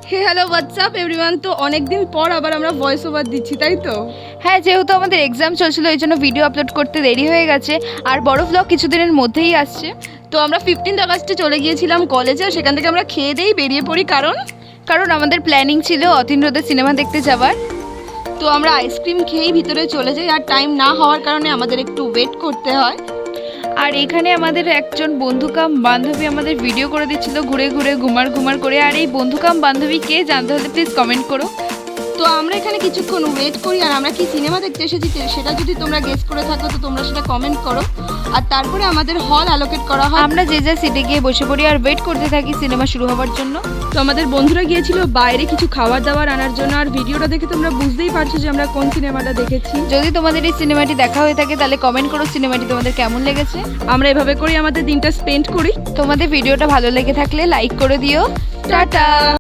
হে hello WhatsApp everyone. তো অনেকদিন পর আবার আমরা ভয়েস ওভার দিচ্ছি, তাই তো? হ্যাঁ, যেহেতু আমাদের এক্সাম চলছিল এই জন্য ভিডিও আপলোড করতে দেরি হয়ে গেছে, আর বড় ভ্লগ কিছুদিনের মধ্যেই আসছে। তো আমরা 15 আগস্টে চলে গিয়েছিলাম কলেজে, সেখান থেকে আমরা খেয়ে দেই বেরিয়ে পড়ি, কারণ আমাদের প্ল্যানিং ছিল অতীন্দ্রদের সিনেমা দেখতে যাওয়ার। তো আমরা আইসক্রিম খেয়েই ভিতরে চলে যাই, আর টাইম না হওয়ার কারণে আমাদের একটু ওয়েট করতে হয়। আর এখানে আমাদের একজন বন্ধুকাম বান্ধবী আমাদের ভিডিও করে দিচ্ছিল ঘুরে ঘুরে ঘুমার করে। আর এই বন্ধুকাম বান্ধবী কে জানতে হলে প্লিজ কমেন্ট করো। তো আমরা এখানে কিছুক্ষণ ওয়েট করি, আর আমরা কি সিনেমা দেখতে এসেছি সেটা যদি তোমরা গেস করে থাকো তো তোমরা সেটা কমেন্ট করো। আর তারপরে আমাদের হল অ্যালোকেট করা হয়, আমরা যে যা সিটে গিয়ে বসে পড়ি আর ওয়েট করতে থাকি সিনেমা শুরু হওয়ার জন্য। তো আমাদের বন্ধুরা গিয়েছিল বাইরে কিছু খাবার দাবার আনার জন্য। আর ভিডিওটা দেখে তোমরা বুঝতেই পারছো যে আমরা কোন সিনেমাটা দেখেছি। যদি তোমাদের এই সিনেমাটি দেখা হয়ে থাকে তাহলে কমেন্ট করো সিনেমাটি তোমাদের কেমন লেগেছে। আমরা এভাবে করেই আমাদের দিনটা স্পেন্ড করি। তোমাদের ভিডিওটা ভালো লেগে থাকলে লাইক করে দিও। টাটা।